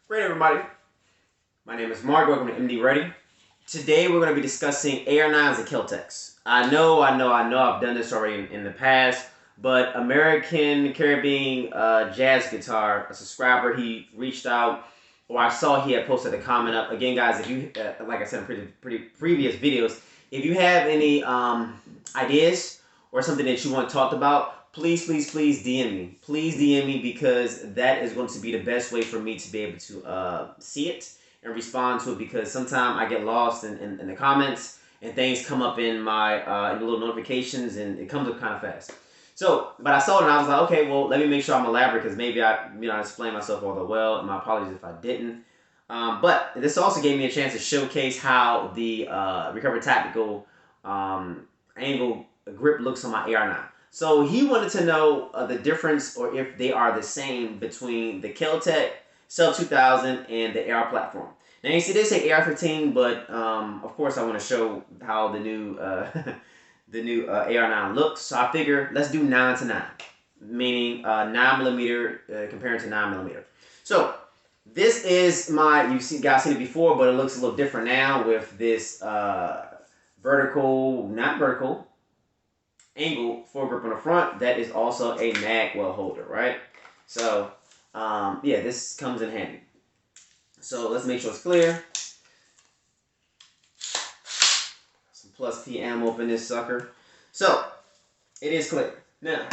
Great, everybody. My name is Mark. Welcome to MD Ready. Today we're going to be discussing AR9s and Kel-Teks. I know I've done this already in the past, but American Caribbean Jazz Guitar, a subscriber, he reached out, or I saw he had posted a comment up. Again, guys, if you, like I said in previous videos, if you have any ideas or something that you want talked about, please DM me. Please DM me, because that is going to be the best way for me to be able to see it and respond to it, because sometimes I get lost in the comments and things come up in my in the little notifications, and it comes up kind of fast. So, but I saw it and I was like, okay, well, let me make sure I'm elaborate, because maybe I explained myself all that well, and my apologies if I didn't. But this also gave me a chance to showcase how the Recover Tactical angle grip looks on my AR9. So he wanted to know the difference, or if they are the same, between the Kel-Tek Sub 2000 and the AR platform. Now you see they say AR15, but of course I want to show how the new the new AR9 looks. So I figure let's do 9 to 9, meaning 9mm compared to 9mm. So this is my, guys seen it before, but it looks a little different now with this not vertical, angle foregrip on the front that is also a mag well holder, right? So yeah, this comes in handy. So let's make sure it's clear. Some plus P ammo up in this sucker. So it is clear. Now,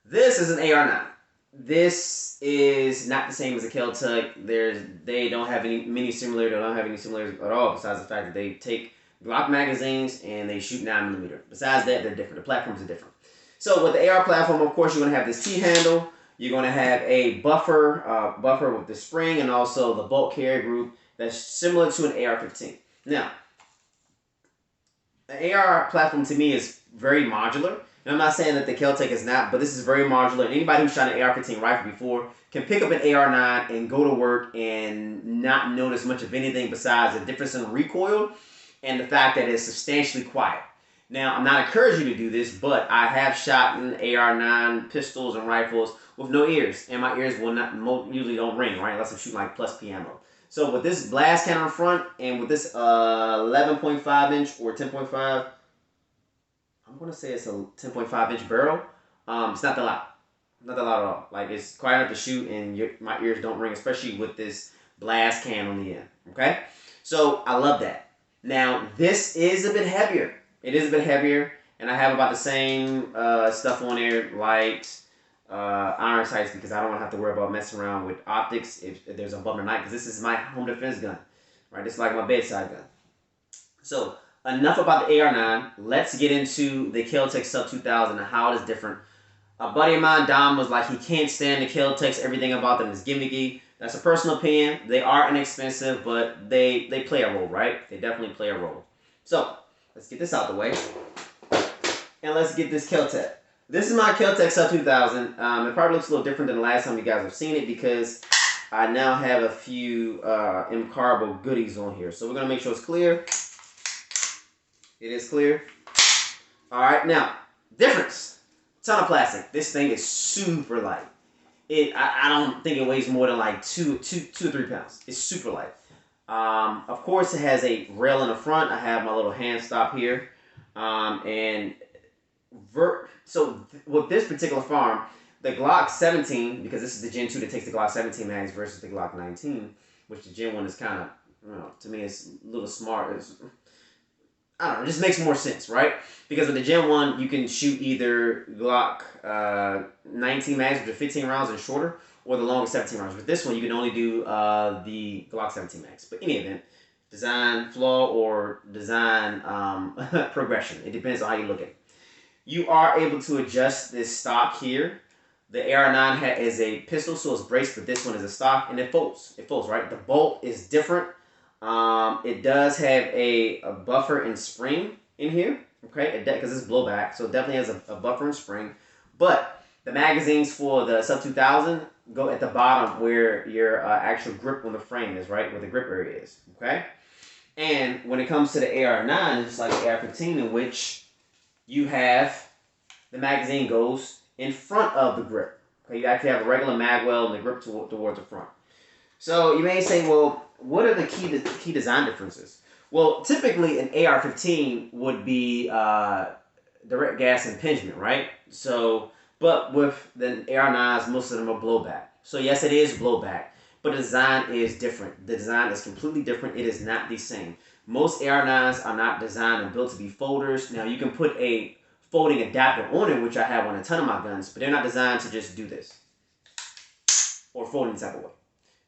this is an AR9. This is not the same as a Kel-Tek. They don't have many similarities. They don't have any similarities at all, besides the fact that they take Glock magazines and they shoot 9mm. Besides that, they're different. The platforms are different. So with the AR platform, of course, you're going to have this T-handle. You're going to have a buffer with the spring, and also the bolt carrier group that's similar to an AR-15. Now, the AR platform to me is very modular. And I'm not saying that the Kel-Tek is not, but this is very modular. And anybody who's shot an AR-15 rifle before can pick up an AR-9 and go to work and not notice much of anything besides the difference in recoil and the fact that it's substantially quiet. Now, I'm not encouraging you to do this, but I have shot in AR-9 pistols and rifles with no ears, and my ears will not usually don't ring, right, unless I'm shooting like plus P ammo. So with this blast can on front, and with this 11.5 inch or 10.5, I'm gonna say it's a 10.5 inch barrel. It's not that loud, not that loud at all. Like, it's quiet enough to shoot, and my ears don't ring, especially with this blast can on the end. Okay, so I love that. Now this is a bit heavier. It is a bit heavier, and I have about the same stuff on there, lights, iron sights, because I don't want to have to worry about messing around with optics if there's a bum tonight, because this is my home defense gun, right? This is like my bedside gun. So enough about the AR9. Let's get into the Kel-Tek Sub 2000 and how it is different. A buddy of mine, Dom, was like, he can't stand the Kel-Teks. Everything about them is gimmicky. That's a personal opinion. They are inexpensive, but they play a role, right? They definitely play a role. So let's get this out the way, and let's get this Kel-Tek. This is my Kel-Tek Sub 2000. It probably looks a little different than the last time you guys have seen it, because I now have a few M-Carbo goodies on here. So we're going to make sure it's clear. It is clear. All right, now, difference. Ton of plastic. This thing is super light. I don't think it weighs more than like 2 or 3 pounds. It's super light. Of course, it has a rail in the front. I have my little hand stop here. So with this particular farm, the Glock 17, because this is the Gen 2 that takes the Glock 17 mags versus the Glock 19, which the Gen 1 is kind of, to me, it's a little smart. I don't know, it just makes more sense, right? Because with the Gen 1, you can shoot either Glock 19 mags, which are 15 rounds and shorter, or the longest 17 rounds. With this one, you can only do the Glock 17 mags. But in any event, design flaw or design progression. It depends on how you look at it. You are able to adjust this stock here. The AR9 is a pistol, so it's braced, but this one is a stock, and it folds. It folds, right? The bolt is different. It does have a buffer and spring in here, okay? Because it's blowback, so it definitely has a buffer and spring. But the magazines for the Sub 2000 go at the bottom where your actual grip on the frame is, right? Where the grip area is, okay? And when it comes to the AR9, it's just like the AR-15, in which you have the magazine goes in front of the grip. Okay, you actually have a regular mag well and the grip towards the front. So you may say, well, what are the key design differences? Well, typically an AR-15 would be direct gas impingement, right? So, but with the AR-9s, most of them are blowback. So yes, it is blowback, but the design is different. The design is completely different. It is not the same. Most AR-9s are not designed and built to be folders. Now you can put a folding adapter on it, which I have on a ton of my guns, but they're not designed to just do this or fold in type of way.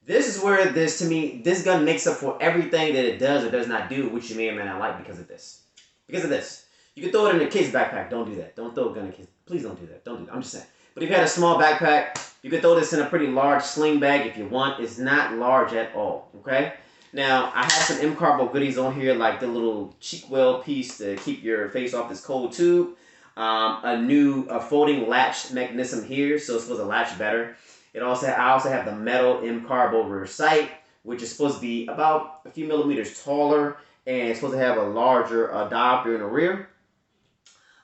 This is where this, to me, this gun makes up for everything that it does or does not do, which you may or may not like because of this. Because of this. You can throw it in a kid's backpack. Don't do that. Don't throw a gun in a kid's. Please don't do that. Don't do that. I'm just saying. But if you had a small backpack, you could throw this in a pretty large sling bag if you want. It's not large at all. Okay? Now, I have some M-Carbo goodies on here, like the little cheek well piece to keep your face off this cold tube. A new folding latch mechanism here, so it's supposed to latch better. I also have the metal M-Carbo rear sight, which is supposed to be about a few millimeters taller, and it's supposed to have a larger diopter in the rear.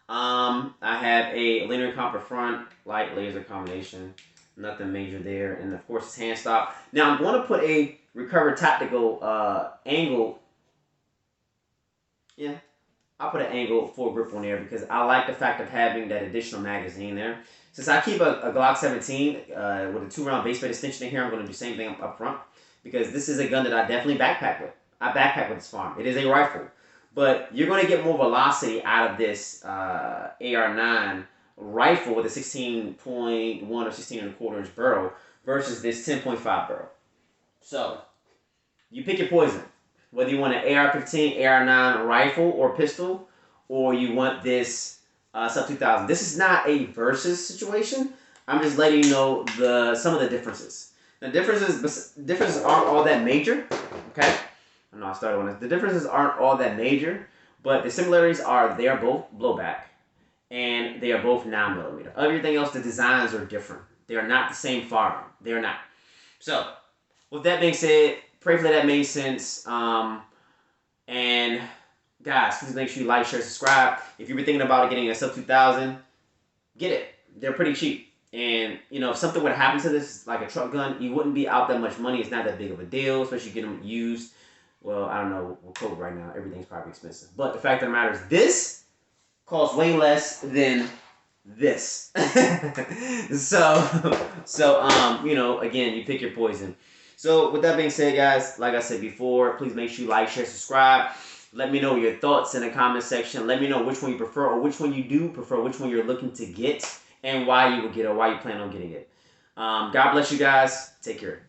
I have a linear copper front, light laser combination, nothing major there, and of course it's hand stop. Now I'm going to put a recover tactical angle. Yeah, I'll put an angle full grip on there because I like the fact of having that additional magazine there. Since I keep a Glock 17 with a 2-round base plate extension in here, I'm going to do the same thing up front because this is a gun that I definitely backpack with. I backpack with this farm. It is a rifle. But you're going to get more velocity out of this AR-9 rifle with a 16.1 or 16.25 inch barrel versus this 10.5 barrel. So, you pick your poison. Whether you want an AR-15, AR-9 rifle or pistol, or you want this Sub 2000. This is not a versus situation. I'm just letting you know some of the differences. The differences aren't all that major. Okay? I know I started on this. The differences aren't all that major, but the similarities are they are both blowback and they are both 9mm. Everything else, the designs are different. They are not the same firearm. They are not. So, with that being said, prayerfully that made sense. And guys, please make sure you like, share, subscribe. If you were thinking about getting a Sub 2000, get it. They're pretty cheap. And, you know, if something would happen to this, like a truck gun, you wouldn't be out that much money. It's not that big of a deal, especially get them used. Well, I don't know. With COVID right now, everything's probably expensive. But the fact of the matter is this costs way less than this. so, you know, again, you pick your poison. So, with that being said, guys, like I said before, please make sure you like, share, subscribe. Let me know your thoughts in the comment section. Let me know which one you prefer or which one you do prefer, which one you're looking to get, and why you would get it or why you plan on getting it. God bless you guys. Take care.